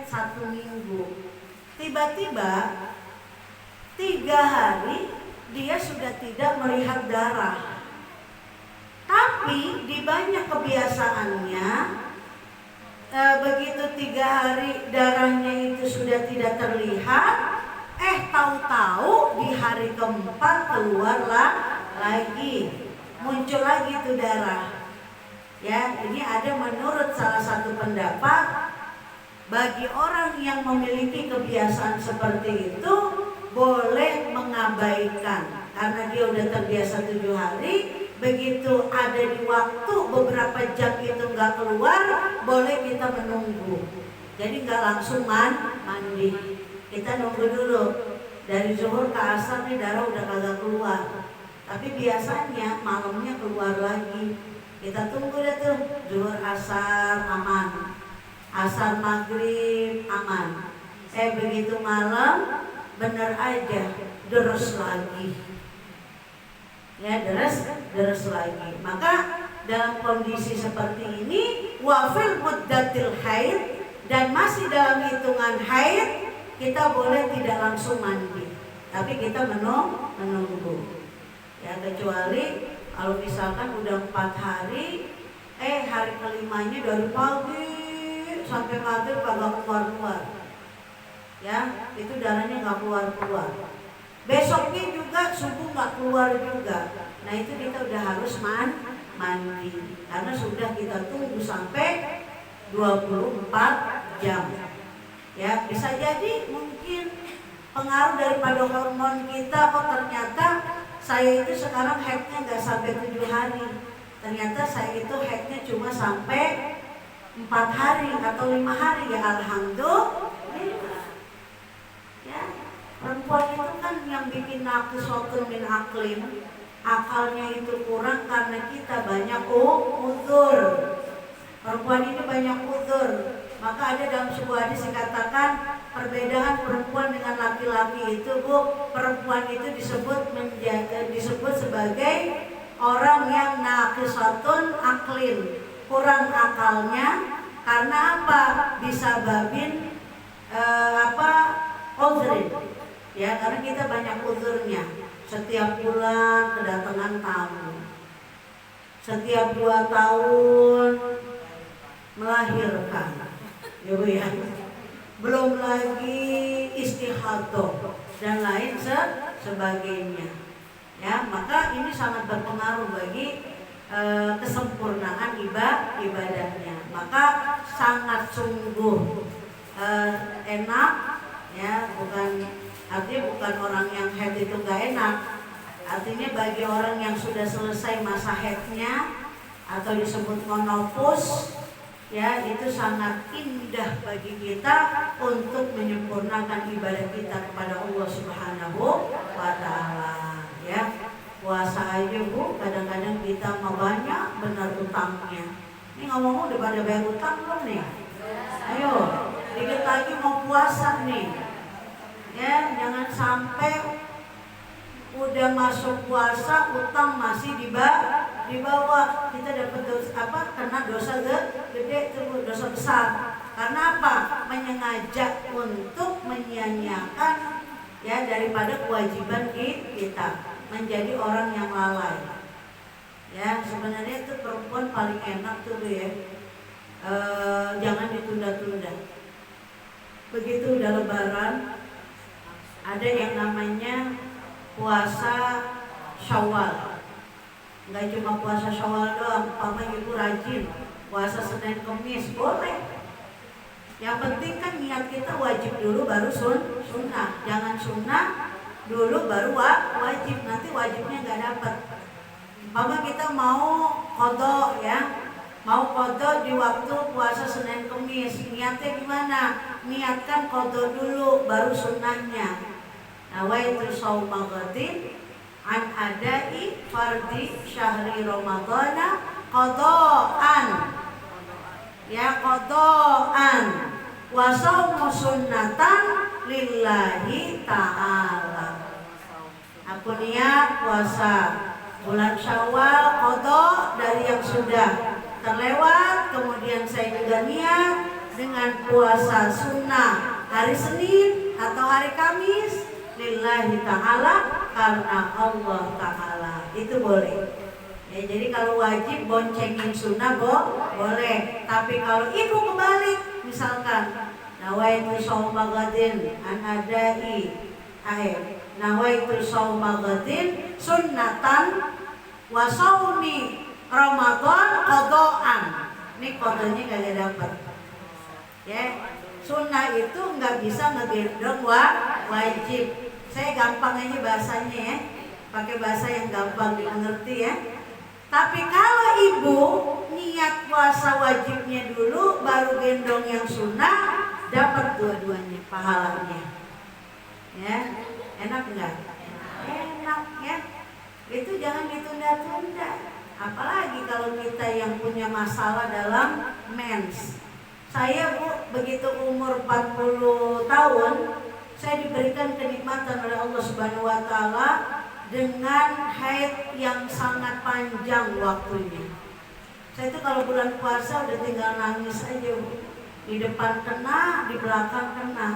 1 minggu. Tiba-tiba 3 hari dia sudah tidak melihat darah. Tapi di banyak kebiasaannya, begitu 3 hari darahnya itu sudah tidak terlihat, tahu-tahu di hari keempat keluarlah lagi, muncul lagi tuh darah. Ya, ini ada menurut salah satu pendapat, bagi orang yang memiliki kebiasaan seperti itu boleh mengabaikan karena dia udah terbiasa 7 hari. Begitu ada di waktu beberapa jam itu nggak keluar, boleh kita menunggu. Jadi nggak langsung mandi, kita nunggu dulu. Dari zuhur ke asar nih darah udah kagak keluar, tapi biasanya malamnya keluar lagi. Kita tunggu deh tuh, zuhur asar aman, asar maghrib aman. Begitu malam bener aja deres lagi. Ya, deres lagi. Maka dalam kondisi seperti ini, wafil muddatil haid, dan masih dalam hitungan haid, kita boleh tidak langsung mandi, tapi kita menunggu. Ya, kecuali kalau misalkan udah 4 hari, hari kelimanya dari pagi sampai maghrib kagak keluar. Ya, itu darahnya nggak keluar. Besoknya juga subuh nggak keluar juga. Nah, itu kita udah harus mandi karena sudah kita tunggu sampai 24 jam. Ya, bisa jadi mungkin pengaruh daripada hormon kita. Ternyata saya itu sekarang haidnya nggak sampai 7 hari. Ternyata saya itu haidnya cuma sampai 4 hari atau 5 hari. Ya, alhamdulillah. Ya, perempuan itu kan yang bikin naqisatun min aqlin, akalnya itu kurang karena kita banyak uzur. Perempuan ini banyak uzur. Maka ada dalam sebuah hadis dikatakan perbedaan perempuan dengan laki-laki itu, Bu, perempuan itu disebut sebagai orang yang naqisatun aqlin, kurang akalnya. Karena apa? Bisa babin uzrin. Ya, karena kita banyak uzurnya. Setiap bulan kedatangan tamu, setiap 2 tahun melahirkan, ya Bu ya. Belum lagi istihadah dan lain sebagainya. Ya, maka ini sangat berpengaruh bagi kesempurnaan ibadahnya. Maka sangat sungguh enak, ya, artinya bukan orang yang haid itu gak enak. Artinya bagi orang yang sudah selesai masa haidnya atau disebut menopause, ya, itu sangat indah bagi kita untuk menyempurnakan ibadah kita kepada Allah Subhanahu wa Ta'ala. Ya, puasa aja, Bu, kadang-kadang kita mau banyak benar utangnya. Ini ngomong-ngomong udah pada bayar utang belum nih? Ayo, dikit lagi mau puasa nih. Ya, jangan sampai udah masuk puasa utang masih di bawah. Kita dapat kena dosa gede, dosa besar. Karena apa? Menyengaja untuk menyia-nyiakan, ya, daripada kewajiban kita, menjadi orang yang lalai. Ya, sebenarnya itu perempuan paling enak tuh, ya. Jangan ditunda-tunda. Begitu udah lebaran, ada yang namanya puasa Syawal. Nggak cuma puasa Syawal doang, umpama ibu rajin puasa Senin Kemis, boleh. Yang penting kan niat kita wajib dulu baru sunnah. Jangan sunnah dulu baru wajib, nanti wajibnya nggak dapat. Umpama kita mau qadha, ya, mau qadha di waktu puasa Senin Kemis, niatnya gimana? Niatkan qadha dulu baru sunnahnya. Nawaitu shauma ghadin an adai fardhi syahri ramadhana qadaan, ya, qadaan wa shaumu sunnatan lillahi ta'ala. Aku niat puasa bulan Syawal qadha dari yang sudah terlewat, kemudian saya juga niat dengan puasa sunnah hari Senin atau hari Kamis lillahi ta'ala, karena Allah ta'ala, itu boleh ya. Jadi kalau wajib boncengin sunnah boleh, tapi kalau ibu kebalik, misalkan nawaitu shauma ghadin an adai nawaitu shauma ghadin sunnatan wa shaumi Ramadan qadaan, ini kodenya kagak dapat ya. Sunnah itu nggak bisa ngegendong wajib. Saya gampang aja bahasanya ya, pakai bahasa yang gampang dimengerti ya. Tapi kalau ibu niat puasa wajibnya dulu baru gendong yang sunnah, dapat dua-duanya pahalanya ya. Enak nggak? Enak ya. Itu jangan ditunda-tunda, apalagi kalau kita yang punya masalah dalam mens. Saya Bu, begitu umur 40 tahun, saya diberikan kenikmatan oleh Allah Subhanahu wa taala dengan haid yang sangat panjang waktunya. Saya itu kalau bulan puasa udah tinggal nangis aja Bu. Di depan kena, di belakang kena.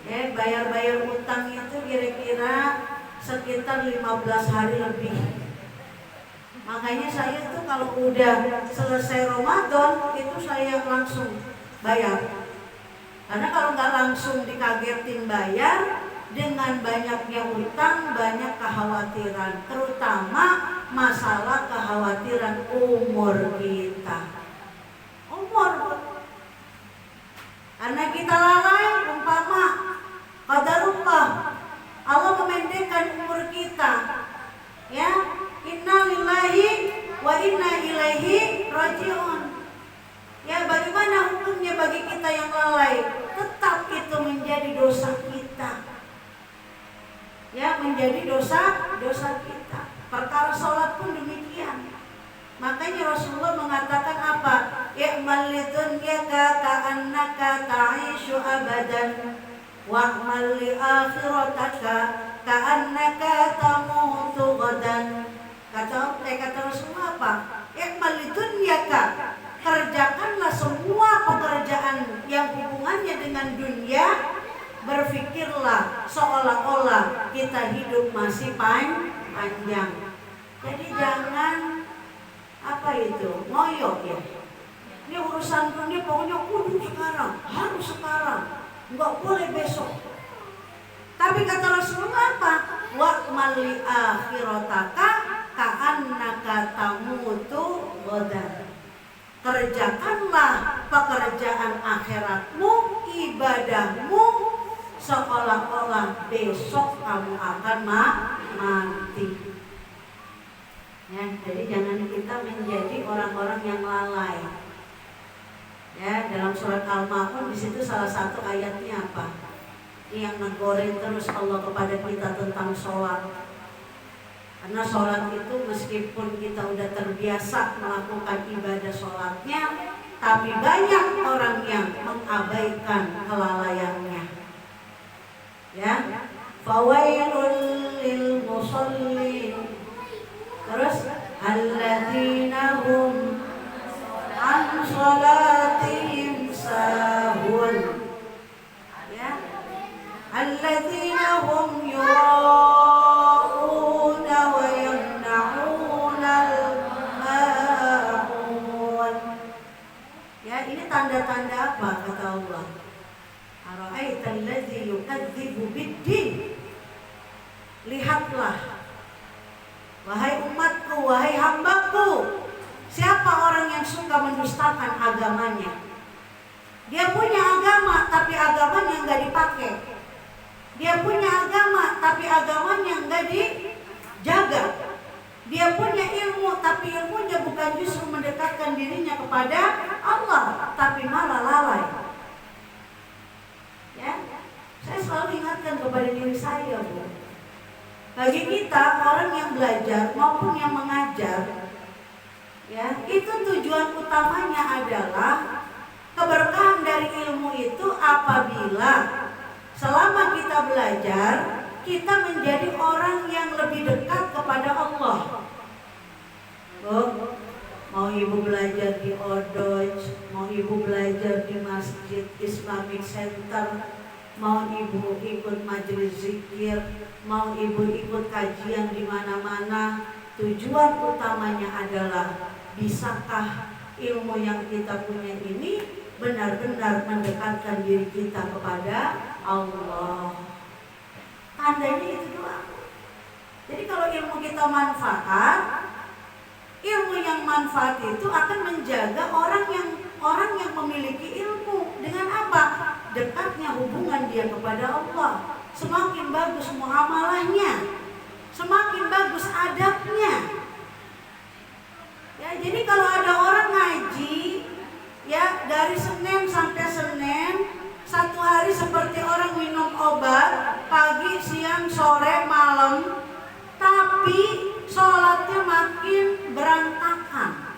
Bayar-bayar utang itu kira-kira sekitar 15 hari lebih. Makanya saya tuh kalau udah selesai Ramadan itu saya langsung bayar. Karena kalau nggak langsung dikagetin bayar, dengan banyaknya utang banyak kekhawatiran, terutama masalah kekhawatiran umur kita. Umur, karena kita lalai, umpama qadarullah, Allah memendekkan umur kita ya. Inna lillahi wa inna ilaihi raji'un. Ya, bagaimana hukumnya bagi kita yang lalai? Tetap itu menjadi dosa kita. Ya, menjadi dosa kita. Perkara sholat pun demikian. Makanya Rasulullah mengatakan apa? I'mal lidunyaka ka'annaka ta'ishu abadan wa'mal li akhirataka ka'annaka tamutu ghadan. Kata Rasulullah apa? I'mal lidunyaka, kerjakanlah semua pekerjaan yang hubungannya dengan dunia, berfikirlah seolah-olah kita hidup masih panjang. Jadi jangan apa itu, ngoyok ya. Ini urusan dunia pokoknya kudu sekarang, harus sekarang, nggak boleh besok. Tapi kata Rasulullah apa? Wa'mal li akhirataka ka'annaka tamutu ghadan. Kerjakanlah pekerjaan akhiratmu, ibadahmu, seolah-olah besok kamu akan mati. Ya, jadi jangan kita menjadi orang-orang yang lalai. Ya, dalam surat Al-Ma'un di situ salah satu ayatnya apa? Yang negorin terus Allah kepada kita tentang sholat. Karena sholat itu meskipun kita udah terbiasa melakukan ibadah sholatnya, tapi banyak orang yang mengabaikan kelalaiannya. Ya, fawailul lil musallin. Terus alladzina hum an sholatihim sahun. Ya, alladzina hum yura'una wa yamna'una al-ma'un. Ya, ini tanda-tanda apa kata Allah? Ara'aital ladzi yukadzibu bid-din. Lihatlah wahai umatku, wahai hambaku, siapa orang yang suka mendustakan agamanya. Dia punya agama tapi agamanya nggak dipakai. Dia punya agama tapi agamanya nggak dijaga. Dia punya ilmu tapi ilmunya bukan justru mendekatkan dirinya kepada Allah, tapi malah lalai. Ya, saya selalu ingatkan kepada diri saya, Bu. Bagi kita orang yang belajar maupun yang mengajar, ya, itu tujuan utamanya adalah keberkahan dari ilmu itu apabila selama kita belajar kita menjadi orang yang lebih dekat kepada Allah. Mau ibu belajar di Odoj, mau ibu belajar di Masjid Islamic Center, mau ibu ikut majelis zikir, mau ibu ikut kajian di mana-mana, tujuan utamanya adalah bisakah ilmu yang kita punya ini benar-benar mendekatkan diri kita kepada Allah. Tandanya itu doang. Jadi kalau ilmu kita manfaat, ilmu yang manfaat itu akan menjaga orang yang memiliki ilmu. Dengan apa? Dekatnya hubungan dia kepada Allah. Semakin bagus muamalahnya, semakin bagus adabnya. Ya, jadi kalau ada orang ngaji, ya dari Senin sampai Senin, satu hari seperti orang minum obat, pagi, siang, sore, malam, tapi sholatnya makin berantakan,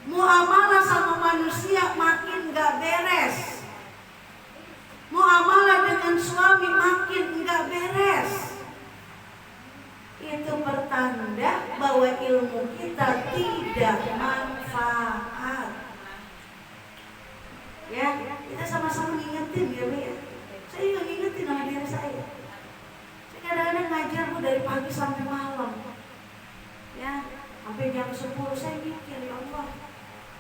muamalah sama manusia makin gak beres, muamalah dengan suami makin gak beres. Itu pertanda bahwa ilmu kita tidak manfaat. Ya, kita sama-sama ngingetin ya Bu ya. Saya juga ngingetin sama diri saya. Kadang-kadang ngajar Bu dari pagi sampai malam, ya sampai jam 10. Saya mikir, ya Allah,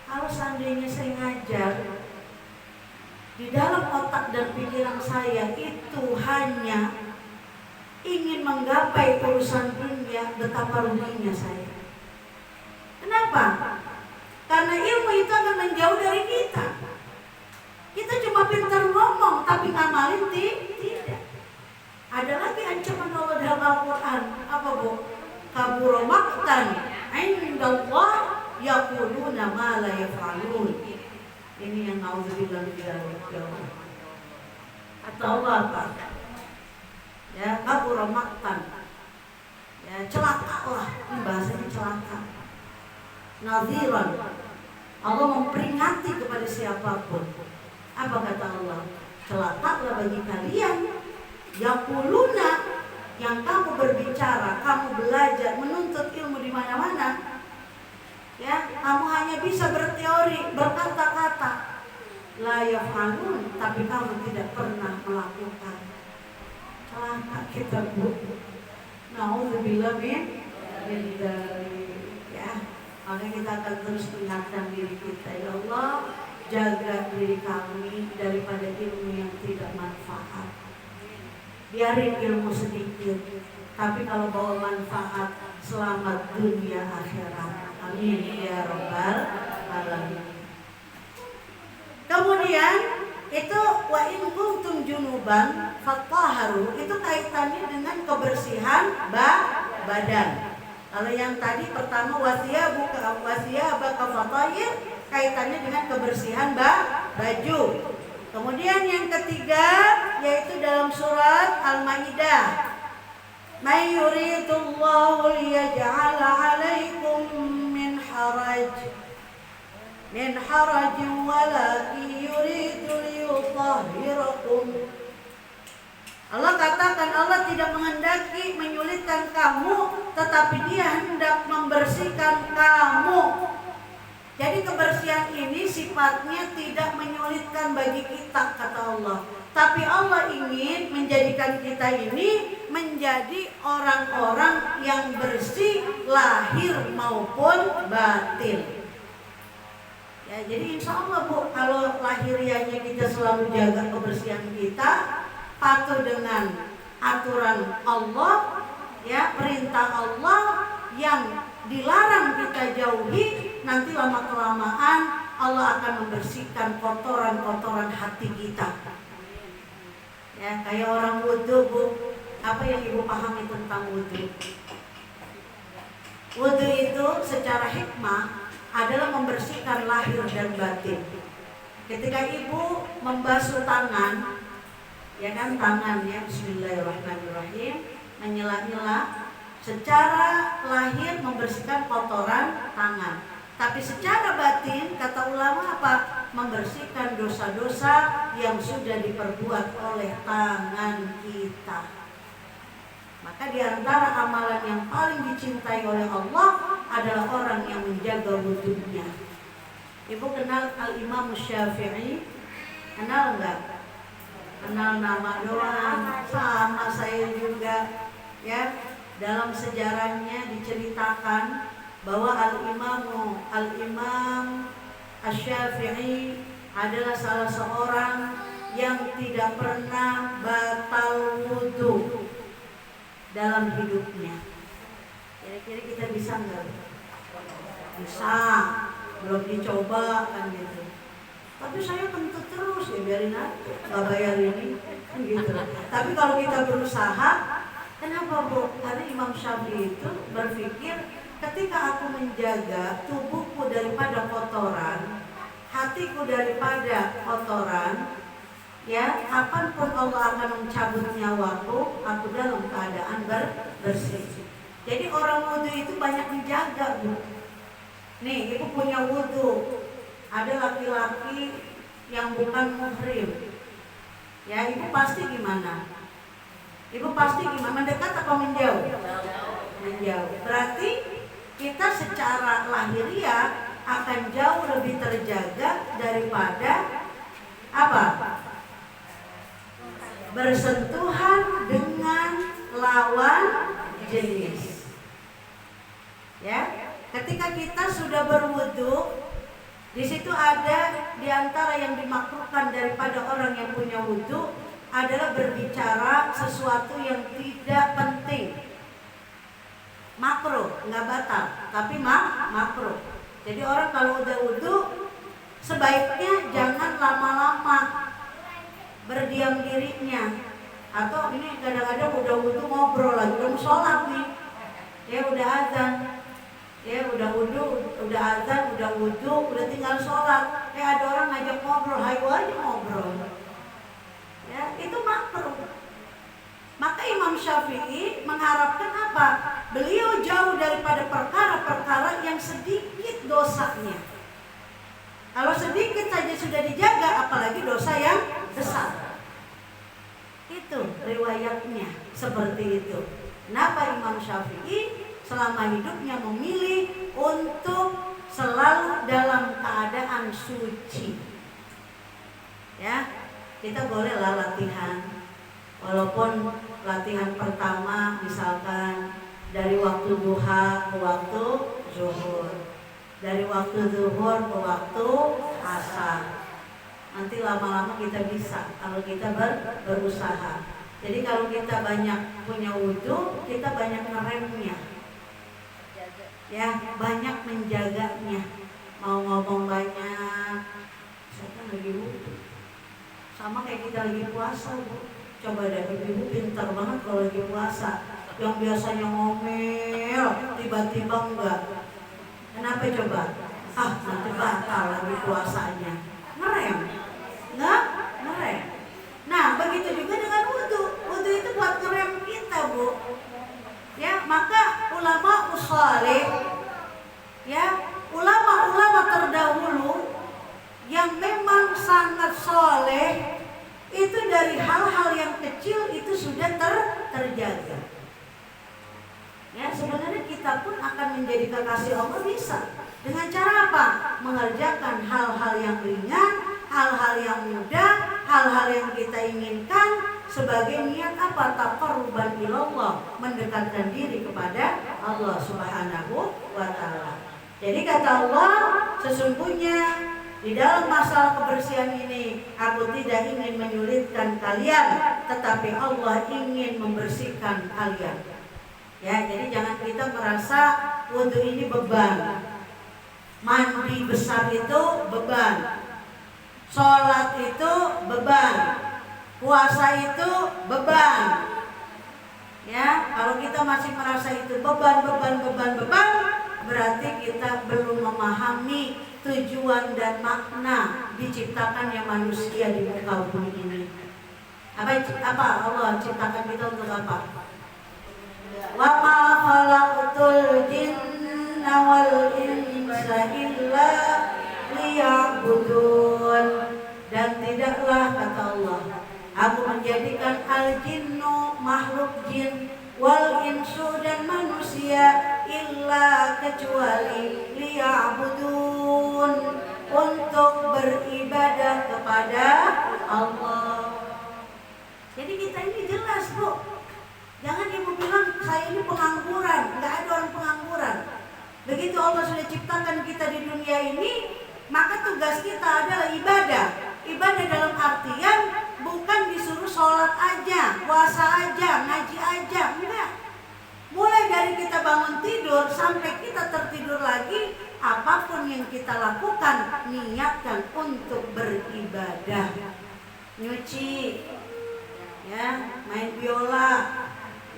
kalau seandainya saya ngajar, di dalam otak dan pikiran saya itu hanya ingin menggapai urusan dunia, betapa ruginya saya. Kenapa? Karena ilmu itu akan menjauh dari kita. Kita cuma pintar ngomong tapi ngamalin tidak. Ada lagi ancaman Allah dalam Al-Quran. Apa Bu? Kabura maqtan 'indallah yaquluna ma la yaf'alun. Ini yang nauzubillah min dzalik. Atau apa? Ya, kabura maqtan. Ya, celaka lah. Ini bahasanya celaka. Nadhiran. Allah memperingati kepada siapapun. Apa kata Allah? Celakalah bagi kalian yaquluna, yang kamu berbicara, kamu belajar, menuntut ilmu di mana-mana, ya, kamu hanya bisa berteori, berkata-kata, la yaf'alun, tapi kamu tidak pernah melakukan. Celaka kita Bu. Nauzubillah min dzalik. Ya, maka kita akan terus ingatkan diri kita, ya Allah, jaga diri kami daripada ilmu yang tidak manfaat. Biarin ilmu sedikit, tapi kalau bawa manfaat, selamat dunia akhirat. Amin ya rabbal alamin. Kemudian itu wa in kuntum junuban fatahharu, itu kaitannya dengan kebersihan badan. Kalau yang tadi pertama wasiyabaka fatahhir, kaitannya dengan kebersihan baju. Kemudian yang ketiga yaitu dalam surat Al-Maidah, may yuridullahu liyaj'ala 'alaikum min harajin walakin yuridu liyutahhirakum. Allah katakan Allah tidak menghendaki menyulitkan kamu, tetapi Dia hendak membersihkan kamu. Jadi kebersihan ini sifatnya tidak menyulitkan bagi kita, kata Allah. Tapi Allah ingin menjadikan kita ini menjadi orang-orang yang bersih lahir maupun batin. Ya, jadi insya Allah Bu, kalau lahiriahnya kita selalu jaga kebersihan kita, patuh dengan aturan Allah, ya perintah Allah yang dilarang kita jauhi, nanti lama-kelamaan Allah akan membersihkan kotoran-kotoran hati kita. Ya, kayak orang wudu Bu, apa yang Ibu pahami tentang wudu? Wudu itu secara hikmah adalah membersihkan lahir dan batin. Ketika Ibu membasuh tangan, ya kan, tangannya bismillahirrahmanirrahim, menyela-nyela, secara lahir membersihkan kotoran tangan. Tapi secara batin, kata ulama apa? Membersihkan dosa-dosa yang sudah diperbuat oleh tangan kita. Maka di antara amalan yang paling dicintai oleh Allah adalah orang yang menjaga wudunya. Ibu kenal Al-Imam Syafi'i? Kenal enggak? Kenal nama doang. Sama saya juga. Ya, dalam sejarahnya diceritakan bahwa Al-Imam Asy-Syafi'i adalah salah seorang yang tidak pernah batal wudu dalam hidupnya. Kira-kira kita bisa nggak? Bisa, belum dicoba kan gitu. Tapi saya kentut terus, ya biarin aja, nggak bayar ini, kan gitu. Tapi kalau kita berusaha, kenapa Bu? Karena Imam Syafi'i itu berpikir, ketika aku menjaga tubuhku daripada kotoran, hatiku daripada kotoran, ya, kapanpun Allah akan mencabut nyawaku, aku dalam keadaan bersih. Jadi orang wudu itu banyak menjaga, Bu. Nih, ibu punya wudu, ada laki-laki yang bukan muhrim, ya, ibu pasti gimana? Ibu pasti gimana? Mendekat atau menjauh? Menjauh. Berarti kita secara lahiriah akan jauh lebih terjaga daripada apa? Bersentuhan dengan lawan jenis. Ya, ketika kita sudah berwudu, di situ ada di antara yang dimakruhkan daripada orang yang punya wudu adalah berbicara sesuatu yang tidak penting. Makruh, nggak batal, tapi makruh. Jadi orang kalau udah wudu sebaiknya jangan lama-lama berdiam dirinya. Atau ini kadang-kadang udah wudu ngobrol lagi, udah sholat nih, ya udah azan, ya udah wudu, udah azan, udah wudu, udah tinggal sholat, ada orang ngajak ngobrol, hayu aja ngobrol, ya itu makruh. Maka Imam Syafi'i mengharapkan apa? Beliau jauh daripada perkara-perkara yang sedikit dosanya. Kalau sedikit saja sudah dijaga, apalagi dosa yang besar. Itu riwayatnya seperti itu. Kenapa Imam Syafi'i selama hidupnya memilih untuk selalu dalam keadaan suci? Ya, kita bolehlah latihan. Walaupun latihan pertama misalkan dari waktu duha ke waktu zuhur, dari waktu zuhur ke waktu asar. Nanti lama-lama kita bisa kalau kita berusaha. Jadi kalau kita banyak punya wudu, kita banyak ngeremnya, ya, banyak menjaganya. Mau ngomong banyak, saya kan lagi wudu, sama kayak kita lagi puasa, Bu. Coba deh, ibu pintar banget kalau lagi puasa. Yang biasanya ngomel, tiba-tiba enggak. Kenapa coba? Nanti batal lagi puasanya. Ngerem? Enggak? Ngerem. Nah, begitu juga dengan wudu. Wudu itu buat ngerem kita, Bu. Ya, maka ulama usoleh, ya, ulama-ulama terdahulu yang memang sangat soleh, itu dari hal-hal yang kecil itu sudah terjaga. Ya, sebenarnya kita pun akan menjadi kekasih Allah bisa. Dengan cara apa? Mengerjakan hal-hal yang ringan, hal-hal yang mudah, hal-hal yang kita inginkan sebagai niat apa? Taqarruban ilallah, mendekatkan diri kepada Allah Subhanahu wa taala. Jadi kata Allah, sesungguhnya di dalam masalah kebersihan ini aku tidak ingin menyulitkan kalian, tetapi Allah ingin membersihkan kalian. Ya, jadi jangan kita merasa wudu ini beban. Mandi besar itu beban. Sholat itu beban. Puasa itu beban. Ya, kalau kita masih merasa itu beban, berarti kita belum memahami tujuan dan makna diciptakannya manusia di muka bumi ini. Apa Allah ciptakan kita untuk apa? Wa ma khalaqtul jinna wal insa illa liya'budun. Dan tidaklah, kata Allah, aku menjadikan al-jinnu, makhluk jin, wal insu dan manusia illa kecuali liya'budun, untuk beribadah kepada Allah. Jadi kita ini jelas, Bu. Jangan ibu bilang saya ini pengangguran. Nggak ada orang pengangguran. Begitu Allah sudah ciptakan kita di dunia ini, maka tugas kita adalah ibadah. Ibadah dalam artian bukan disuruh sholat aja, puasa aja, ngaji aja, enggak. Mulai dari kita bangun tidur sampai kita tertidur lagi, apapun yang kita lakukan, niatkan untuk beribadah. Nyuci, ya, main biola,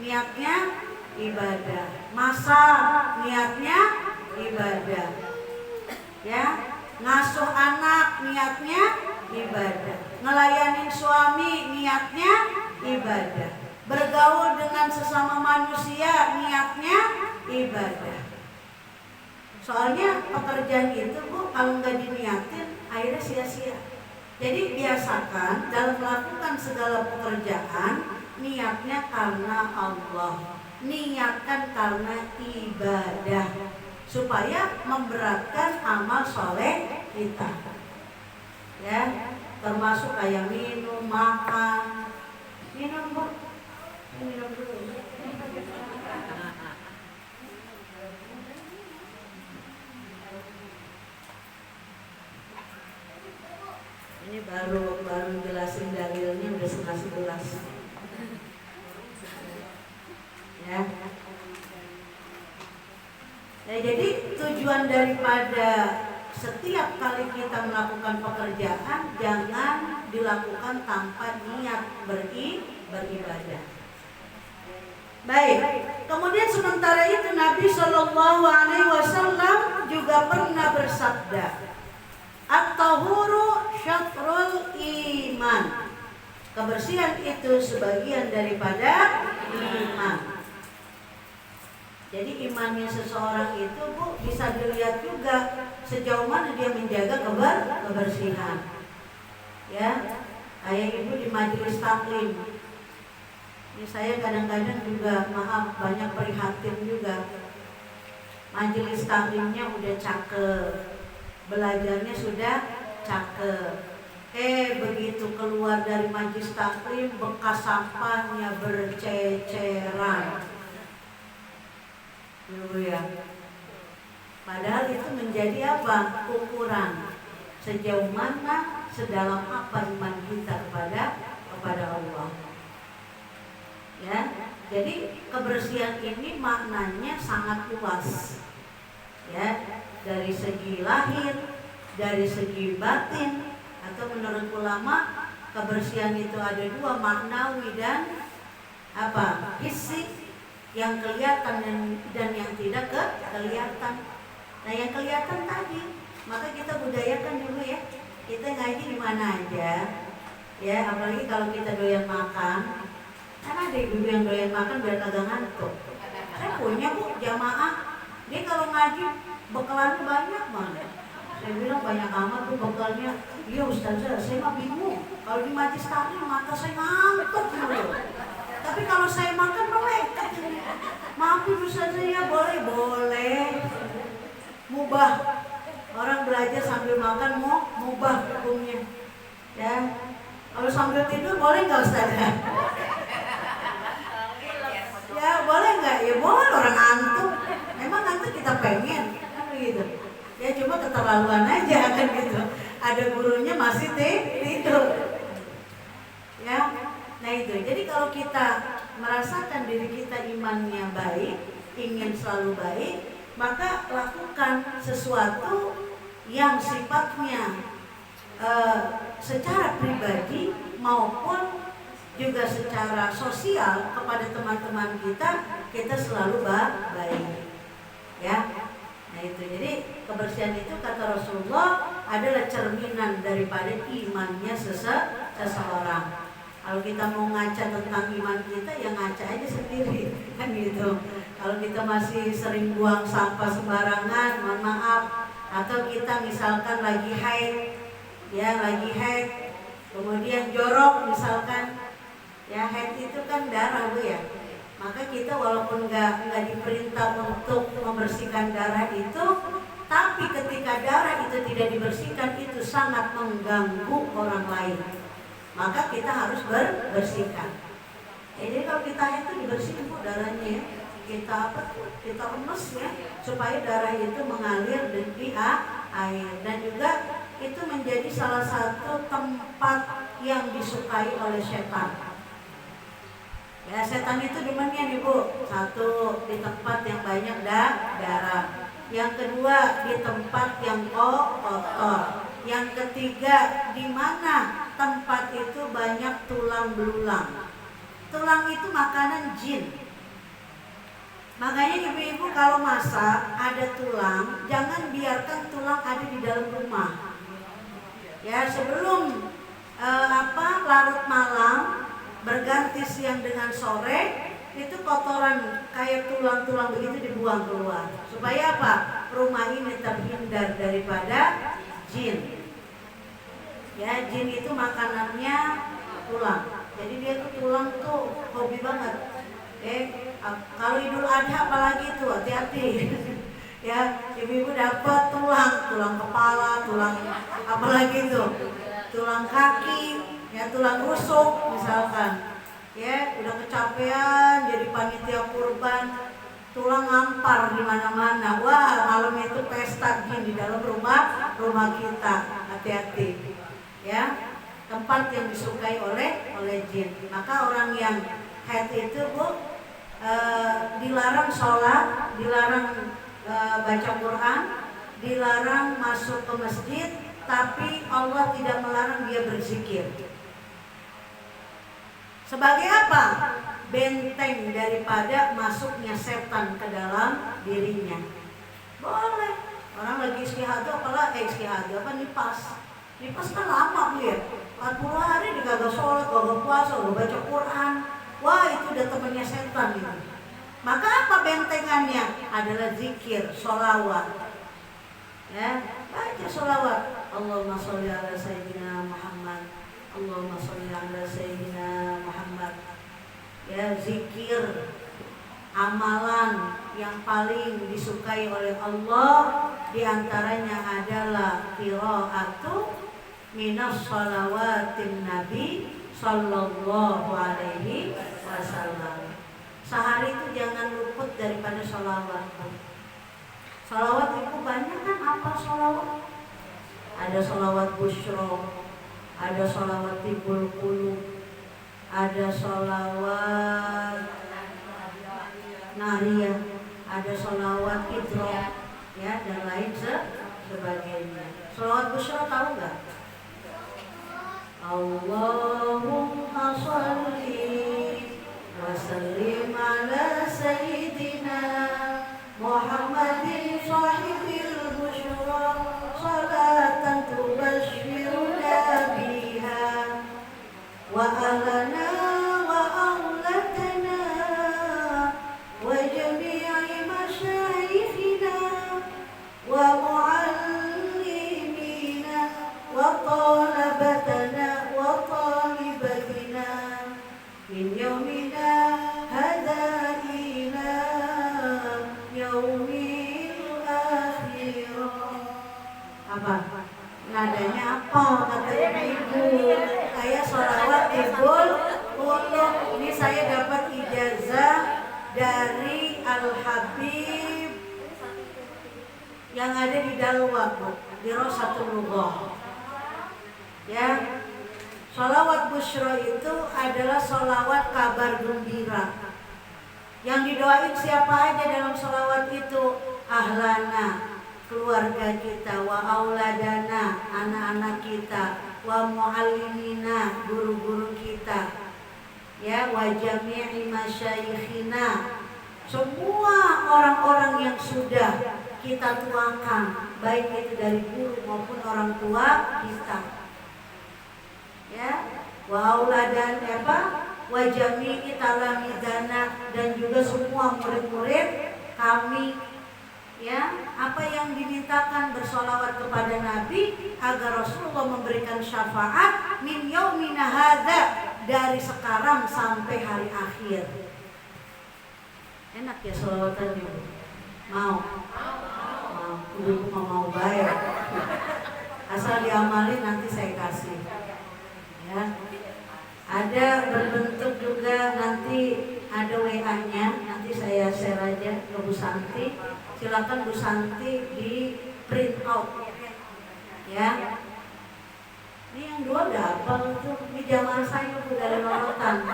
niatnya ibadah. Masak, niatnya ibadah. Ya, ngasuh anak, niatnya ibadah. Ngelayanin suami, niatnya ibadah. Bergaul dengan sesama manusia, niatnya ibadah. Soalnya pekerjaan itu, Bu, kalau nggak diniatin, akhirnya sia-sia. Jadi biasakan dalam melakukan segala pekerjaan, niatnya karena Allah, niatkan karena ibadah, supaya memberatkan amal soleh kita. Ya, termasuk kayak minum, makan. Minum, Bu. Minum dulu. Ini baru jelasin dalilnya udah 11. Ya. Nah, jadi tujuan daripada setiap kali kita melakukan pekerjaan jangan dilakukan tanpa niat beribadah. Baik. Kemudian sementara itu Nabi Shallallahu Alaihi Wasallam juga pernah bersabda, at-tahuru syatrul iman. Kebersihan itu sebagian daripada iman. Jadi imannya seseorang itu, Bu, bisa dilihat juga sejauh mana dia menjaga kebersihan. Ya, kayak ibu di majelis taklim. Ini saya kadang-kadang juga banyak prihatin juga. Majelis taklimnya udah cakep, belajarnya sudah cakep. Begitu keluar dari majelis taklim, bekas sampahnya berceceran. Dulu ya. Padahal itu menjadi apa? Ukuran sejauh mana, sedalam apa iman kita kepada Allah. Ya, jadi kebersihan ini maknanya sangat luas. Ya, dari segi lahir, dari segi batin, atau menurut ulama kebersihan itu ada dua, maknawi dan apa? Hissi, yang kelihatan dan yang tidak kelihatan. Nah, yang kelihatan tadi, maka kita budayakan dulu ya. Kita ngaji di mana aja. Ya, apalagi kalau kita doyan makan. Kan ada ibu yang doyan makan biar kagak ngantuk. Saya punya, Bu, jamaah. Dia kalau ngaji bekalannya banyak banget. Saya bilang banyak amat tuh bekalnya. Iya Ustazah, saya mah bingung. Kalau di majlis taklim mata saya ngantuk dulu. Tapi kalau saya makan melek. Maafin Ustazah ya, boleh. Mubah. Orang belajar sambil makan mubah hukumnya. Ya. Kalau sambil tidur boleh nggak Ustazah? Ya boleh nggak? Ya boleh, orang ngantuk. Memang ngantuk kita pengen kan begitu. Ya cuma keterlaluan aja kan gitu. Ada gurunya masih tidur. Ya, nah itu. Jadi kalau kita merasakan diri kita imannya baik, ingin selalu baik, maka lakukan sesuatu yang sifatnya secara pribadi maupun juga secara sosial kepada teman-teman kita selalu baik. Ya. Nah itu, jadi kebersihan itu kata Rasulullah adalah cerminan daripada imannya seseorang. Kalau kita mau ngaca tentang iman kita, ya ngaca aja sendiri, kan gitu. Kalau kita masih sering buang sampah sembarangan, mohon maaf. Atau kita misalkan lagi haid, kemudian jorok misalkan. Ya, haid itu kan darah, Bu ya. Maka kita walaupun nggak diperintah untuk membersihkan darah itu, tapi ketika darah itu tidak dibersihkan itu sangat mengganggu orang lain. Maka kita harus bersihkan. Jadi kalau kita itu dibersihin kok darahnya ya. Kita remes ya supaya darah itu mengalir di air, dan juga itu menjadi salah satu tempat yang disukai oleh setan. Ya, setan itu demennya nih Bu. Satu, di tempat yang banyak darah. Yang kedua, di tempat yang kotor. Yang ketiga, di mana tempat itu banyak tulang belulang. Tulang itu makanan jin. Makanya ibu-ibu kalau masak ada tulang, jangan biarkan tulang ada di dalam rumah. Ya, sebelum larut malam berganti siang dengan sore, itu kotoran kayak tulang-tulang begitu dibuang keluar. Supaya apa? Rumah ini terhindar daripada jin. Ya, jin itu makanannya tulang. Jadi dia tuh tulang tuh hobi banget. Kalau Idul Adha apalagi tuh hati-hati. Ya, ibu-ibu dapat tulang kepala, tulang apalagi tuh, tulang kaki, ya tulang rusuk misalkan. Ya, udah kecapean jadi panitia kurban, tulang ngampar di mana-mana. Wah, malam itu pesta jin di dalam rumah kita. Hati-hati. Ya, tempat yang disukai oleh jin. Maka orang yang haid itu Bu, dilarang sholat, dilarang baca Quran, dilarang masuk ke masjid, tapi Allah tidak melarang dia berzikir. Sebagai apa? Benteng daripada masuknya setan ke dalam dirinya. Boleh. Orang lagi istihadah, nipas kan lama Bu ya. 40 hari dia kagak sholat, kagak puasa, kagak baca Quran. Wah, itu udah temannya setan gitu. Maka apa bentengannya? Adalah zikir, sholawat. Ya, baca sholawat. Allahumma sholli ala sayyidina Muhammad. Allahumma sholli ala sayyidina Muhammad. Ya, zikir, amalan yang paling disukai oleh Allah diantaranya adalah qiraatu minas shalawatin Nabi sallallahu alaihi wasallam. Sehari itu jangan luput daripada sholawat. Sholawat itu banyak kan, apa sholawat? Ada sholawat busyro, ada sholawat tibul qulub, ada sholawat nariyah, ada sholawat idro, ya, dan lain sebagainya. Sholawat busyro tahu nggak? Allahumma sholli wa sallim ala sayyidina Muhammadin sahibil busyra salatan tubashshiruna biha wa alana wa aulatana wa jami'i masyayikhina wa muallimina wa talabatana min yaumina hadha ila yaumil akhirah. Apa? Nadanya apa kata ibu? Saya sholawat tibul qulub. Ini saya dapat ijazah dari Al-Habib yang ada di Dalwa, di Rosatul Lughah. Ya, sholawat busyra itu adalah sholawat kabar gembira. Yang didoain siapa aja dalam sholawat itu? Ahlana, keluarga kita, wa auladana, anak-anak kita, wa muallimina, guru-guru kita, ya, wa jami'i masyayikhina, semua orang-orang yang sudah kita tuakan, baik itu dari guru maupun orang tua kita. Ya, wa auladan apa? Wa jami'i talamidana, dan juga semua murid-murid kami. Ya, apa yang dimintakan bersolawat kepada Nabi agar Rasulullah memberikan syafaat min yaumina hadza, dari sekarang sampai hari akhir. Enak ya selawatannya. Mau? Mau. Ibu mau bayar. Asal diamalin nanti saya kasih. Ya. Ada berbentuk juga nanti ada WA-nya, nanti saya share aja ke Bu Santi. Silakan Bu Santi di print out. Ya. Ini yang dua udah hafal tuh, ini jamaah saya Bu dari Lorotan.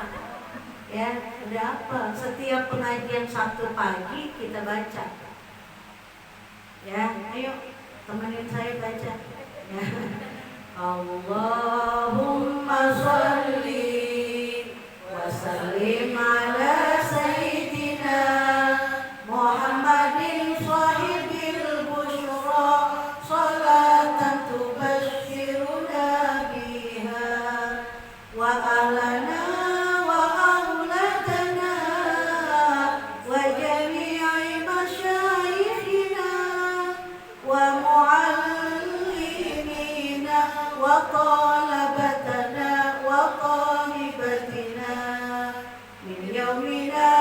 Ya, udah apa? Setiap pengajian Sabtu pagi kita baca. Ya, ayo temenin saya baca. Ya. Allahumma sholli wa sallim ala sayyidina Muhammadin sahibil busyra salatan tubashshiruna biha wa alana وطالبتنا وطالبتنا من يومنا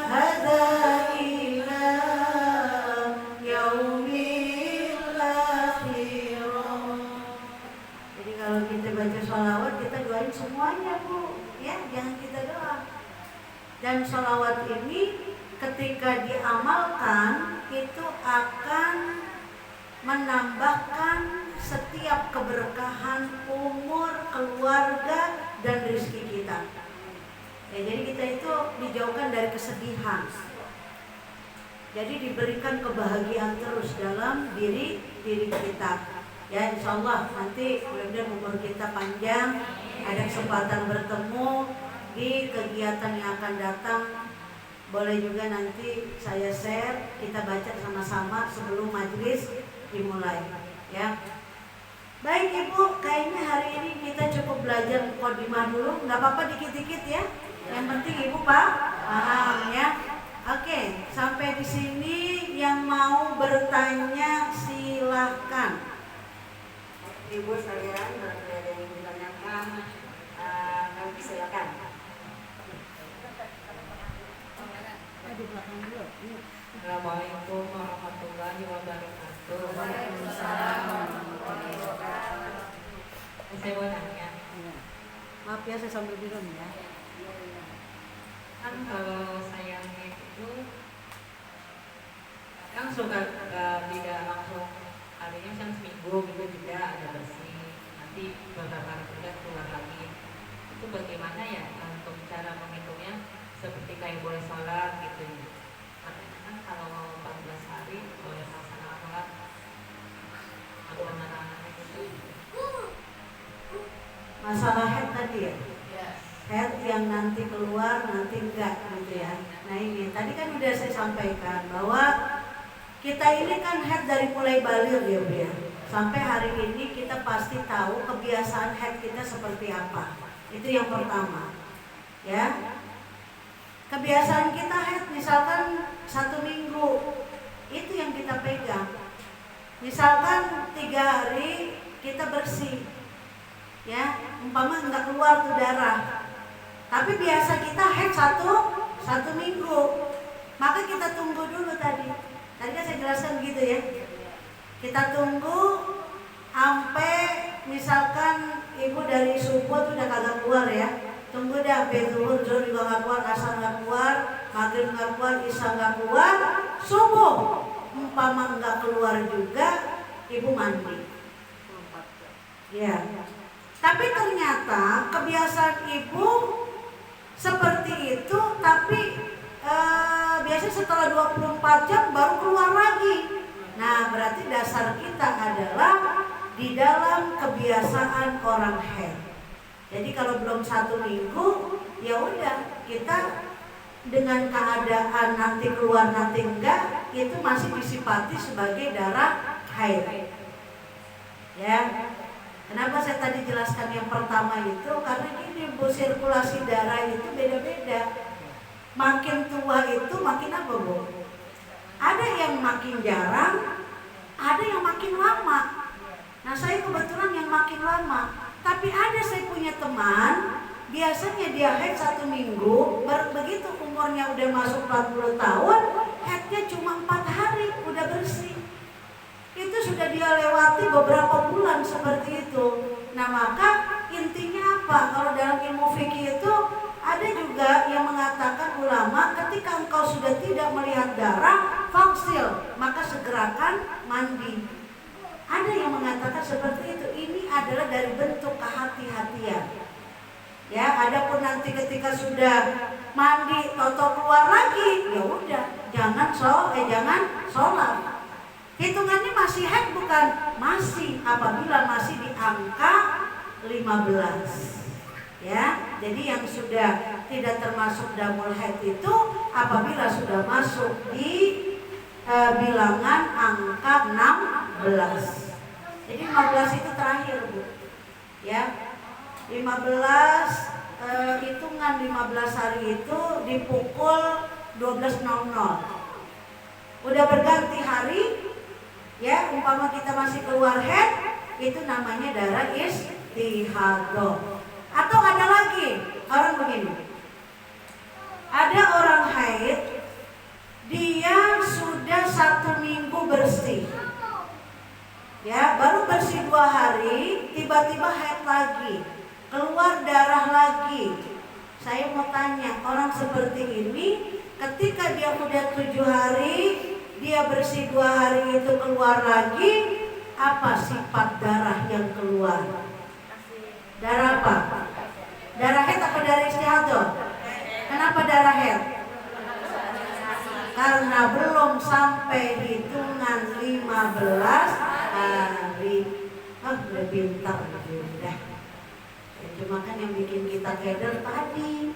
هذا إلى يوم الآخرة. Jadi kalau kita baca sholawat kita doain semuanya Bu, ya jangan kita doa. Dan sholawat ini ketika diamalkan itu akan menambahkan setiap keberkahan umur, keluarga, dan rezeki kita. Ya, jadi kita itu dijauhkan dari kesedihan. Jadi diberikan kebahagiaan terus dalam diri kita. Ya, insya Allah nanti mudah-mudahan umur kita panjang, ada kesempatan bertemu di kegiatan yang akan datang. Boleh juga nanti saya share, kita baca sama-sama sebelum majelis dimulai. Ya. Baik Ibu, kayaknya hari ini kita cukup belajar mukadimah dulu, nggak apa-apa dikit-dikit ya. Yang penting Ibu paham ya. Oke, sampai di sini yang mau bertanya silahkan. Ibu sekalian, ada yang ditanyakan, nanti silakan. Di belakang dulu. Assalamualaikum warahmatullahi wabarakatuh. Waalaikumsalam warahmatullahi wabarakatuh. Saya mau nanya. Maaf ya saya sambil minum ya. Kan kalau saya itu kadang suka tidak langsung, artinya misalnya seminggu gitu tidak ada bersih, nanti beberapa hari kemudian keluar lagi. Itu bagaimana ya untuk cara menghitungnya, seperti kayak boleh sholat gitu. Artinya kan kalau 14 hari boleh laksanakan sholat atau anak-anak itu. Masalah head tadi ya? Head yang nanti keluar, nanti enggak gitu ya. Nah ini, tadi kan udah saya sampaikan bahwa kita ini kan head dari mulai baligh ya Bu ya. Sampai hari ini kita pasti tahu kebiasaan head kita seperti apa. Itu yang pertama. Ya. Kebiasaan kita head misalkan 1 minggu, itu yang kita pegang. Misalkan 3 hari kita bersih, ya, umpama nggak keluar tuh darah. Tapi biasa kita head 1 minggu, maka kita tunggu dulu tadi. Tadi kan saya jelaskan gitu ya. Kita tunggu sampai misalkan Ibu dari subuh tuh udah kagak keluar ya. Tunggu dah, zuhur juga nggak keluar, asar nggak keluar, maghrib nggak keluar, isya nggak keluar, subuh umpama nggak keluar juga, Ibu mandi. Ya. Tapi ternyata kebiasaan Ibu seperti itu, tapi biasanya setelah 24 jam baru keluar lagi. Nah, berarti dasar kita adalah di dalam kebiasaan orang head. Jadi kalau belum 1 minggu, ya udah kita dengan keadaan nanti keluar nanti enggak, itu masih disifati sebagai darah haid. Ya, kenapa saya tadi jelaskan yang pertama itu? Karena ini Bu, sirkulasi darah itu beda-beda. Makin tua itu makin apa Bu? Ada yang makin jarang, ada yang makin lama. Nah saya kebetulan yang makin lama. Tapi ada saya punya teman biasanya dia haid 1 minggu, begitu umurnya udah masuk 40 tahun, haidnya cuma 4 hari udah bersih. Itu sudah dia lewati beberapa bulan seperti itu. Nah maka intinya apa? Kalau dalam ilmu fikih itu ada juga yang mengatakan ulama, ketika engkau sudah tidak melihat darah, faksil, maka segerakan mandi. Ada yang mengatakan seperti itu. Ini adalah dari bentuk kehati-hatian. Ya, adapun nanti ketika sudah mandi, toto keluar lagi, ya udah, jangan sholat. Hitungannya masih haid bukan? Masih, apabila masih di angka 15. Ya, jadi yang sudah tidak termasuk damul haid itu apabila sudah masuk di bilangan angka 16. Jadi 15 itu terakhir, Bu. Ya. 15 hitungan 15 hari itu di pukul 12.00. Udah berganti hari, ya, umpama kita masih keluar haid, itu namanya darah istihadah. Atau ada lagi orang begini, ada orang haid, dia sudah 1 minggu bersih, ya, baru bersih 2 hari, tiba-tiba haid lagi, keluar darah lagi. Saya mau tanya, orang seperti ini ketika dia udah 7 hari, dia bersih 2 hari itu keluar lagi, apa sifat darah yang keluar? Darah apa? Darah haid atau darah istihadah? Kenapa darah haid? Karena belum sampai hitungan 15 hari. Udah pintar udah. Cuma kan yang bikin kita keder tadi,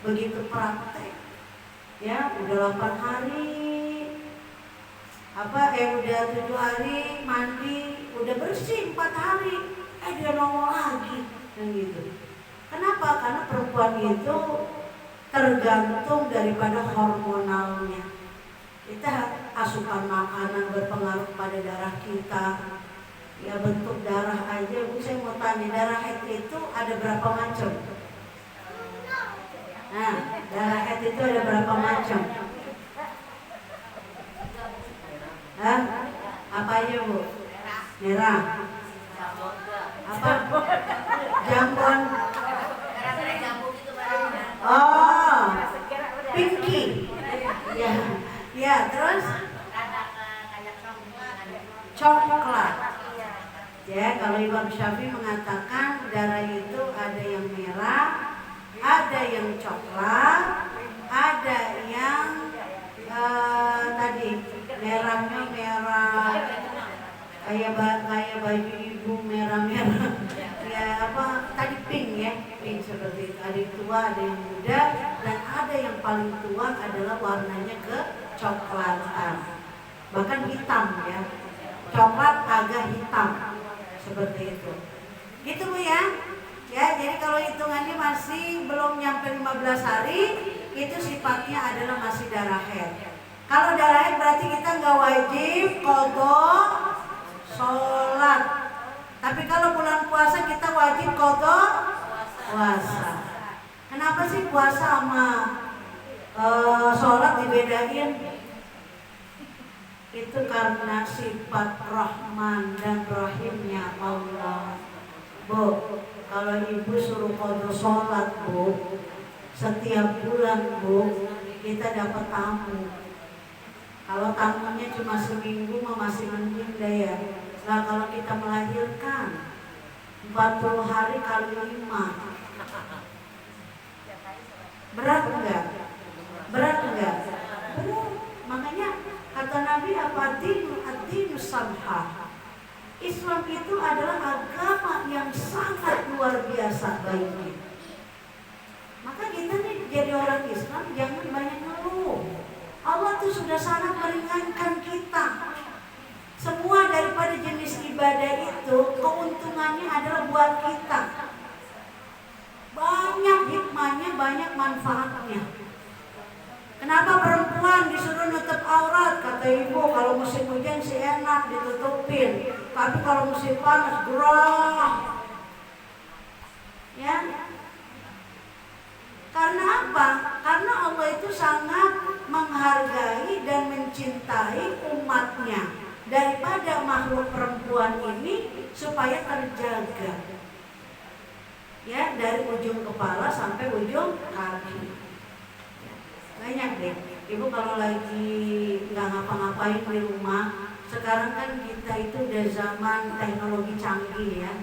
begitu praktek, ya udah 8 hari, udah 7 hari mandi, udah bersih 4 hari, dia nongol lagi, dan gitu. Kenapa? Karena perempuan itu tergantung daripada hormonalnya. Kita asupan makanan berpengaruh pada darah kita. Ya, bentuk darah aja, Bu, saya mau tanya, darah haid itu ada berapa macam? Nah, darah haid itu ada berapa macam? Hah? Apa aja, Bu? Merah. Apa? Jambon. Oh, pinky. Ya, ya, terus coklat. Ya, kalau Imam Syafi'i mengatakan darah itu ada yang merah, ada yang coklat, ada yang tadi merahnya merah kayak baju ibu merah-merah. Ya, tadi pink, ya, pink seperti itu. Ada yang tua, ada yang muda, dan ada yang paling tua adalah warnanya kecoklatan, bahkan hitam, ya, coklat agak hitam. Seperti itu. Gitu, Bu, ya. Ya, jadi kalau hitungannya masih belum nyampe 15 hari, itu sifatnya adalah masih darah haid. Kalau darah haid berarti kita nggak wajib qadha sholat. Tapi kalau bulan puasa kita wajib qadha puasa. Kenapa sih puasa sama sholat dibedain? Itu karena sifat Rahman dan Rahimnya Allah. Bu, kalau ibu suruh qadha sholat, Bu, setiap bulan, Bu, kita dapat tamu. Kalau tamunya cuma seminggu mah masih mending deh, ya. Nah, kalau kita melahirkan 40 hari kali 5, berat enggak? Berat enggak? Berat. Makanya kata Nabi, apa ad-dinu samha. Islam itu adalah agama yang sangat luar biasa baiknya. Maka kita nih jadi orang Islam jangan banyak ngeluh. Allah tuh sudah sangat meringankan kita. Semua daripada jenis ibadah itu keuntungannya adalah buat kita. Banyak hikmahnya, banyak manfaatnya. Kenapa perempuan disuruh nutup aurat? Kata ibu, kalau musim hujan sih enak ditutupin, tapi kalau musim panas gerah. Ya, Karena apa? Karena Allah itu sangat menghargai dan mencintai umatnya daripada makhluk perempuan ini supaya terjaga. Ya, dari ujung kepala sampai ujung kaki. Banyak deh. Ibu kalau lagi nggak ngapa-ngapain di rumah, sekarang kan kita itu udah zaman teknologi canggih ya.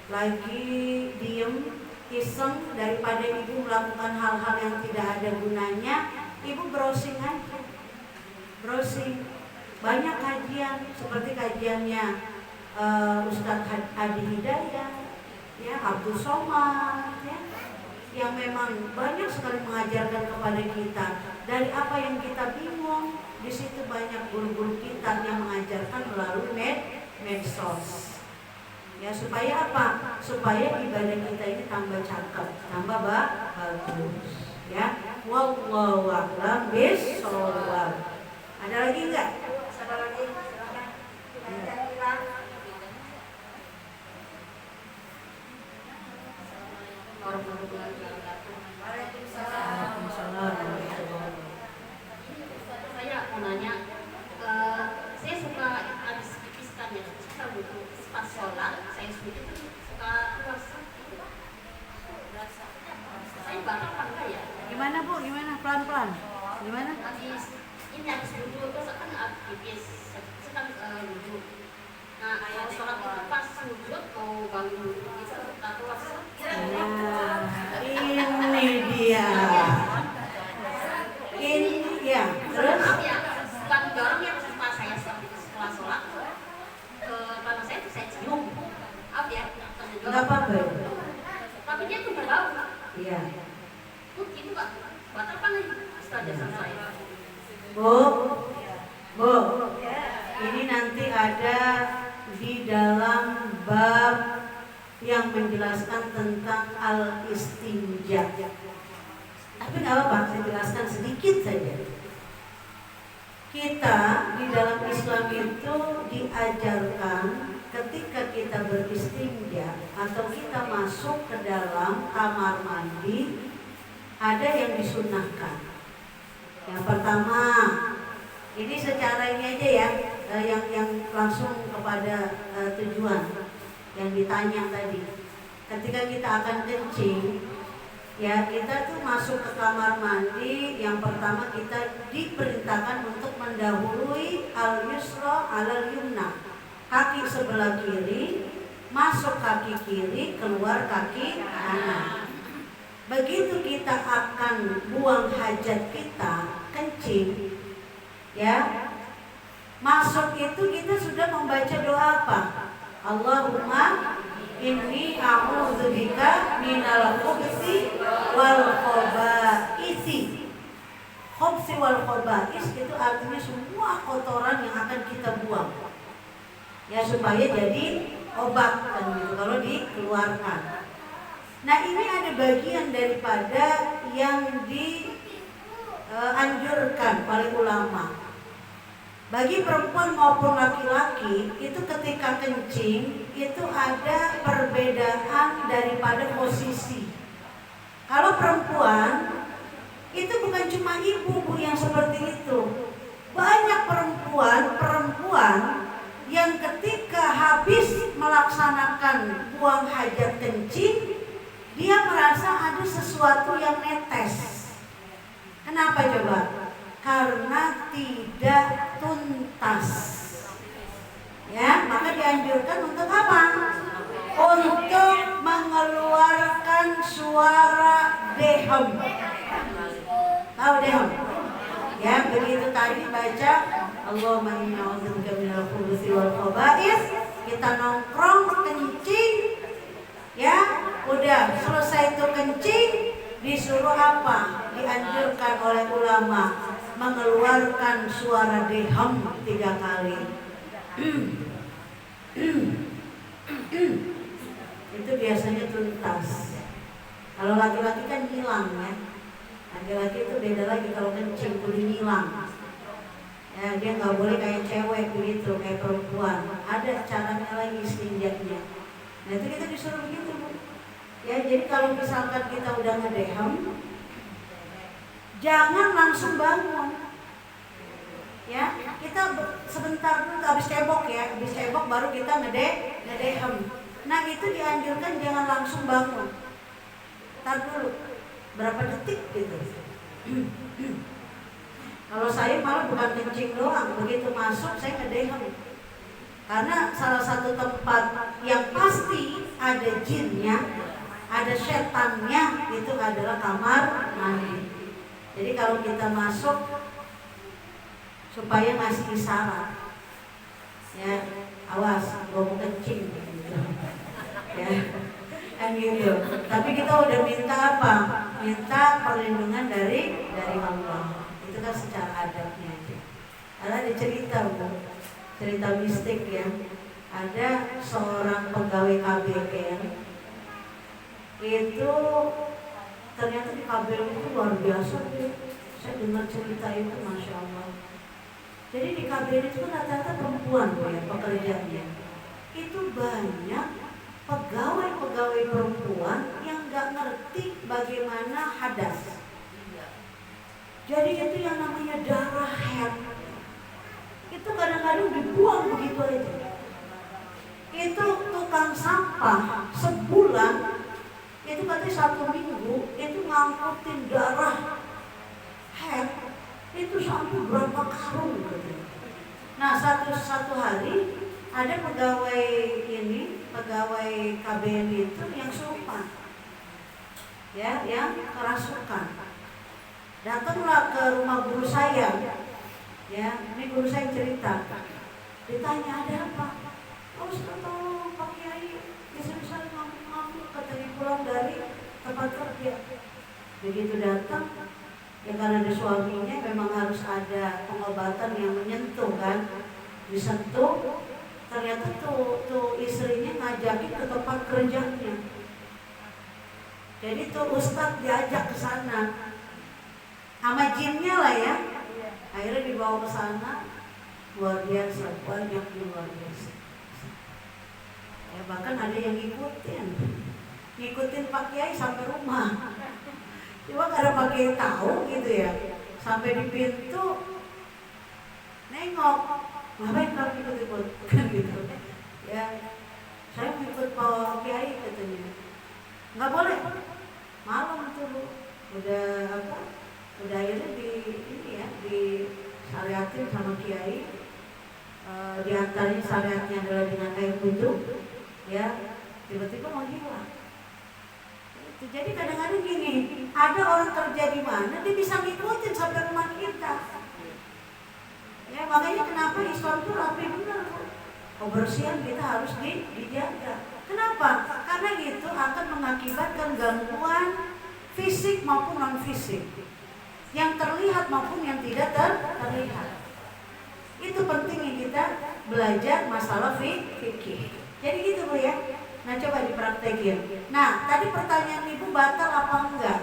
Lagi diem, iseng, daripada ibu melakukan hal-hal yang tidak ada gunanya, ibu browsing aja. Browsing. Banyak kajian, seperti kajiannya Ustadz Adi Hidayat, ya, Abdul Somad, ya, yang memang banyak sekali mengajarkan kepada kita. Dari apa yang kita bingung, di situ banyak guru-guru kita yang mengajarkan melalui medsos. Ya, supaya apa? Supaya ibadah kita ini tambah cakep, tambah bagus. Ya, wallahu a'lam bishawab. Ada lagi enggak? Ada lagi? Silakan. Ada hilang. Waalaikumsalam. Saya mau nanya, saya suka habis pipiskan ya, suka butuh pas sholat, saya sendiri tuh suka keluar sakit. Saya bakal apa enggak ya? Gimana Bu? Gimana? Pelan-pelan. Gimana? Habis ini habis wudhu terus kan habis pipis, saya kan wudhu. Nah, kalau sholat itu pas wudhu mau bangun wudhu itu suka keluar sakit. Nah, ini dia. Ini ya. Terus? Maaf ya, bukan dorong ya pas saya setelah sholat ke mana saya tuh saya cium. Maaf ya, Enggak apa-apa. tapi dia tuh berbau. Iya. Itu Pak, batal apa nih? Ustazah selesai. Bu, ini nanti ada di dalam bab yang menjelaskan tentang al-istinja. Tapi nggak apa-apa, saya jelaskan sedikit saja. Kita di dalam Islam itu diajarkan ketika kita beristinja atau kita masuk ke dalam kamar mandi, ada yang disunahkan. Yang pertama, ini secara ini aja ya, yang langsung kepada tujuan yang ditanya tadi. Ketika kita akan kencing, ya kita tuh masuk ke kamar mandi. Yang pertama kita diperintahkan untuk mendahului al-yusra al-yumna, kaki sebelah kiri, masuk kaki kiri, keluar kaki kanan. Begitu kita akan buang hajat kita, kencing, ya, masuk itu kita sudah membaca doa apa? Allahumma inni a'udzubika minal khubsi wal khaba'isi. Khubsi wal khaba'is itu artinya semua kotoran yang akan kita buang, ya, supaya jadi obat kan gitu kalau dikeluarkan. Nah, ini ada bagian daripada yang dianjurkan oleh ulama. Bagi perempuan maupun laki-laki itu ketika kencing itu ada perbedaan daripada posisi. Kalau perempuan itu bukan cuma ibu yang seperti itu. Banyak perempuan yang ketika habis melaksanakan buang hajat kencing, dia merasa ada sesuatu yang netes. Kenapa coba? Karena tidak tuntas. Ya, maka dianjurkan untuk apa? Untuk mengeluarkan suara dehem. Tahu dehem? Ya, begitu tadi baca Allahumma inni a'udzubika minal khubuthi wal khaba'is, kita nongkrong kencing, ya, udah selesai itu kencing, disuruh apa? Dianjurkan oleh ulama mengeluarkan suara dehem 3 kali. Itu biasanya tuntas. Kalau laki-laki kan hilang ya. Laki-laki itu beda lagi, kalau kencing kudu ngilang. Ya, dia nggak boleh kayak cewek begitu, kayak perempuan. Ada caranya lagi istinjanya. Nah, itu kita disuruh begitu, Bu. Ya, jadi kalau misalkan kita udah ngedehem, Jangan langsung bangun. Ya, kita sebentar dulu habis cebok ya, habis cebok baru kita ngedehem. Nah itu dianjurkan jangan langsung bangun. Tar dulu, berapa detik gitu. Kalau saya malah bukan kencing doang, begitu masuk saya ngedehem. Karena salah satu tempat yang pasti ada jinnya, ada setannya, itu adalah kamar mandi. Jadi kalau kita masuk supaya ngasih isyarat, ya awas, gue mau kencing gitu. Ya, kan gitu. Tapi kita udah minta apa? Minta perlindungan dari Allah. Itu kan secara adabnya aja. Ada cerita Bu, cerita mistik ya. Ada seorang pegawai KBR itu ternyata di KBR itu luar biasa ya. Saya dengar cerita itu, masya Allah. Jadi di KBR itu rata-rata perempuan ya pekerjaannya. Itu banyak pegawai-pegawai perempuan yang nggak ngerti bagaimana hadas. Jadi itu yang namanya darah haid itu kadang-kadang dibuang begitu aja. Itu tukang sampah sebulan itu katanya 1 minggu itu ngangkutin darah haid itu sampai berapa karung gitu. Nah satu hari ada pegawai KBN itu yang surupan, ya, yang kerasukan. Datanglah ke rumah guru saya, ya, ini guru saya cerita. Ditanya ada apa? Oh, tolong Pak Kiai, bisa ngamuk-ngamuk katanya pulang dari tempat kerja. Begitu datang, ya karena ada suaminya memang harus ada pengobatan yang menyentuh kan, disentuh. Ternyata tuh istrinya ngajakin ke tempat kerjanya. Jadi tuh ustadz diajak ke sana, sama jinnya lah ya. Akhirnya dibawa ke sana, luar biasa, banyak luar biasa. Ya bahkan ada yang ngikutin Pak Kiai sampai rumah. Cuma karena Pak Kiai tahu gitu ya, sampai di pintu nengok, ngapain kamu ikut-ikut kan gitu. Ya saya mau ikut Pak Kiai katanya. Nggak boleh, malam tuh udah akhirnya disyariatin sama Kiai. Di antaranya syariatnya adalah dengan air wudhu, ya, tiba-tiba mau hilang. Jadi kadang-kadang gini, ada orang kerja di mana dia bisa ngikutin sampai rumah kita. Ya makanya kenapa Islam itu rapi benar. Kebersihan kita harus dijaga. Kenapa? Karena itu akan mengakibatkan gangguan fisik maupun non fisik, yang terlihat maupun yang tidak terlihat. Itu pentingnya kita belajar masalah fikih. Jadi gitu Bu ya. Nah coba dipraktekin. Nah tadi pertanyaan Ibu batal apa enggak?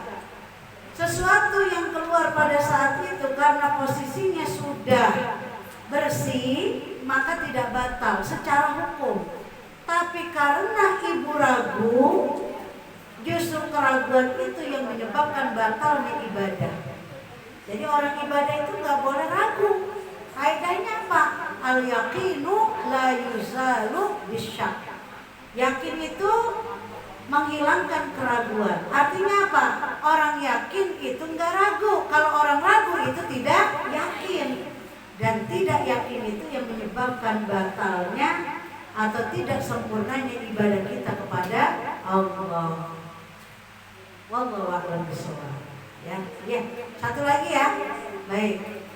Sesuatu yang keluar pada saat itu karena posisinya sudah bersih maka tidak batal secara hukum. Tapi karena Ibu ragu, justru keraguan itu yang menyebabkan batalnya ibadah. Jadi orang ibadah itu nggak boleh ragu. Kaidahnya apa? Al-yaqinu la yuzalu bisyak. Yakin itu menghilangkan keraguan. Artinya apa? Orang yakin itu nggak ragu. Kalau orang ragu itu tidak yakin. Dan tidak yakin itu yang menyebabkan batalnya atau tidak sempurnanya ibadah kita kepada Allah. Wallahu a'lam bishawab. Ya, satu lagi ya. Baik.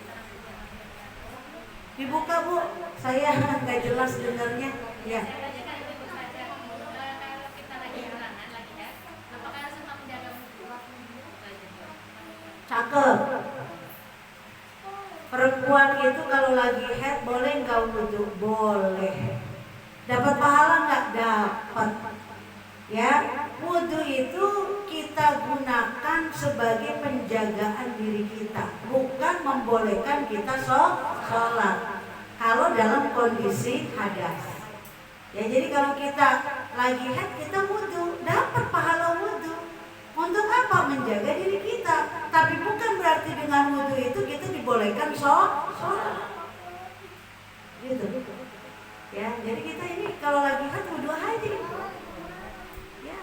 Dibuka Bu, saya nggak jelas dengarnya. Ya. Cakep. Perempuan itu kalau lagi haid boleh nggak wudhu? Boleh. Dapat pahala nggak? Dapat. Ya, wudhu itu kita gunakan sebagai penjagaan diri kita, bukan membolehkan kita sholat. Kalau dalam kondisi hadas. Ya, jadi kalau kita lagi haid kita wudhu, dapat pahala wudhu. Untuk apa? Menjaga diri kita. Tapi bukan berarti di bagaikan sholat. Gitu. Ya, jadi kita ini kalau lagi haid wudhu aja. Ya.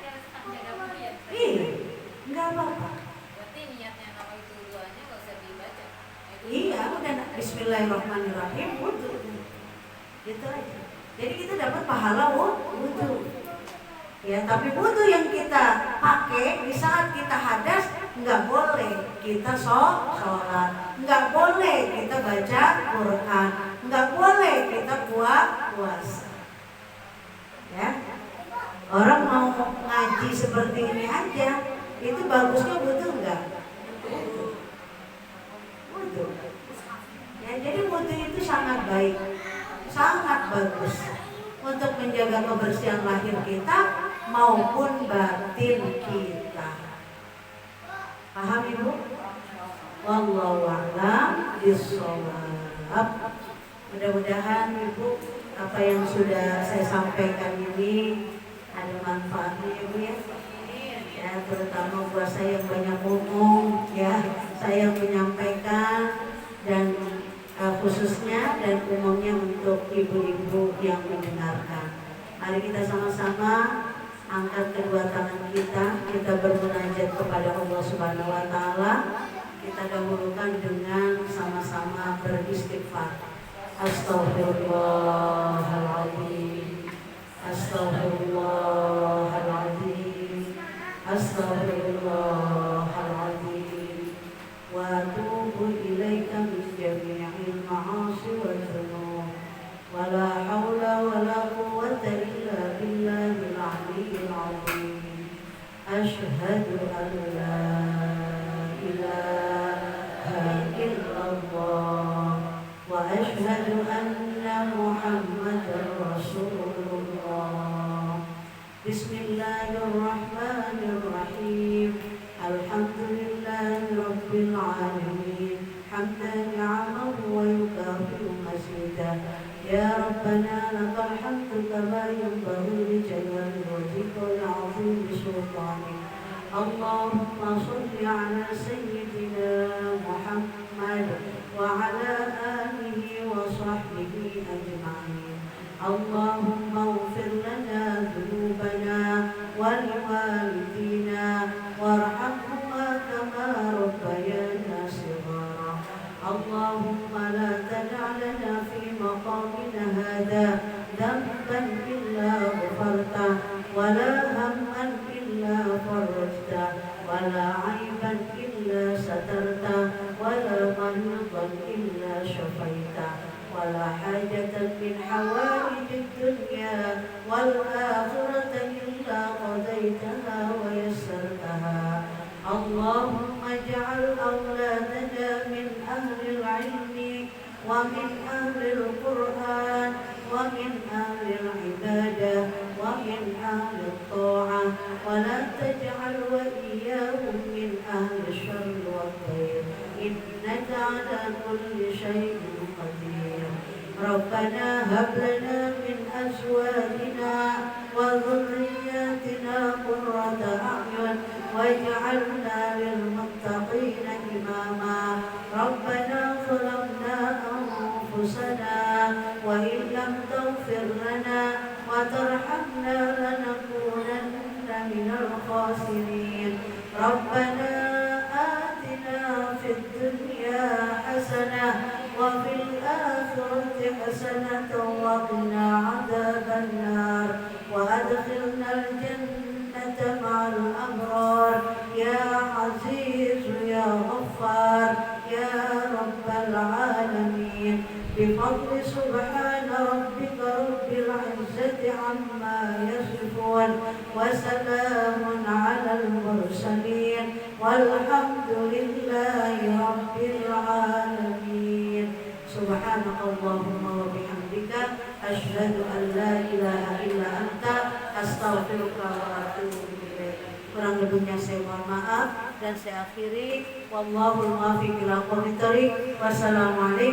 Iya, nggak apa-apa. Berarti niatnya kalau itu duanya nggak usah dibaca. Iya, udah Bismillahirrahmanirrahim wudhu. Gitu aja. Jadi kita dapat pahala wudhu. Ya, tapi wudhu yang kita pakai di saat kita hadas nggak boleh kita sholat, nggak boleh kita baca Quran, nggak boleh kita puasa. Ya, orang mau ngaji seperti ini aja, itu bagusnya wudhu nggak? Wudhu. Ya, jadi wudhu itu sangat baik, sangat bagus untuk menjaga kebersihan lahir kita maupun batin kita. Paham Ibu? Wallahu a'lam bishawab. Mudah-mudahan Ibu apa yang sudah saya sampaikan ini ada manfaatnya Ibu ya. Ya, terutama buat saya yang banyak ngomong ya, saya menyampaikan dan khususnya dan umumnya untuk ibu-ibu yang mendengarkan. Mari kita sama-sama angkat kedua tangan kita bermunajat kepada Allah Subhanahu wa taala. Kita dahulukan dengan sama-sama beristighfar. Astaghfirullahaladzim. Astaghfirullahaladzim. Astaghfirullahaladzim. Wa atubu ilaika min jami'il ma'asi wal dzunub. Wa la haula wa la quwwata illa billahil aliyyil azim. Asyhadu an la ilaha illallah wa asyhadu anna Muhammadar Rasulullah. Bismillahirrahmanirrahim. Alhamdulillahi rabbil alamin. Hamdan ni'amahu wa yukafi'u mazidah. Ya Rabbana lakal hamdu kama yanbaghi li jalali wajhika wa li'azimi sultanik. Allahumma shalli ala sayyidina Muhammad wa ala alihi wa sahbihi ajma'in. Allahumma ighfir lana dhunubana wa liwalidina warhamhuma kama rabbayana shighara. Allahumma la tad'a lana fi maqamina hadha dhanban illa ghafartah wa la hamman illa farajtah wa la 'aiban illa satartah wa la maridan illa shafaitah wa la hajatan min hawaijid dunya wal akhirati illa qadaitaha wa yassartaha. Allahumma ij'al awladana min ahli al-'ilmi wa min ahli al-Qur'an wa min ahli al-ibadah wa min ahli al-ta'ah wa la taj'al wa iyyahum min ahli al-sharri wal-khair innaka 'ala kulli shay'in qadir. Rabbana hab lana min azwajina wa dhurriyyatina qurrata a'yun waj'alna lil muttaqina imama. Rabbana zalamna anfusana wa in lam taghfir lana wa tarhamna lanakunanna minal khasirin. Rabbana atina fid dunya hasanah wa fil akhirati hasanatan wa qina adzaban nar wa adkhilna al-jannata ma'al abrar ya aziz ya ghaffar ya rabbal alamin. Bifadli subhana rabbika rabbil izzati amma yasifun wa salamun alal mursalin walhamdulillahi rabbil alamin. Subhanakallahumma wa bihamdika asyhadu an la ilaha illa anta astaghfiruka wa atubu ilaik. Kurang lebihnya saya mohon maaf dan saya akhiri. Wallahul muwaffiq ila aqwamit thoriq. Wassalamualaikum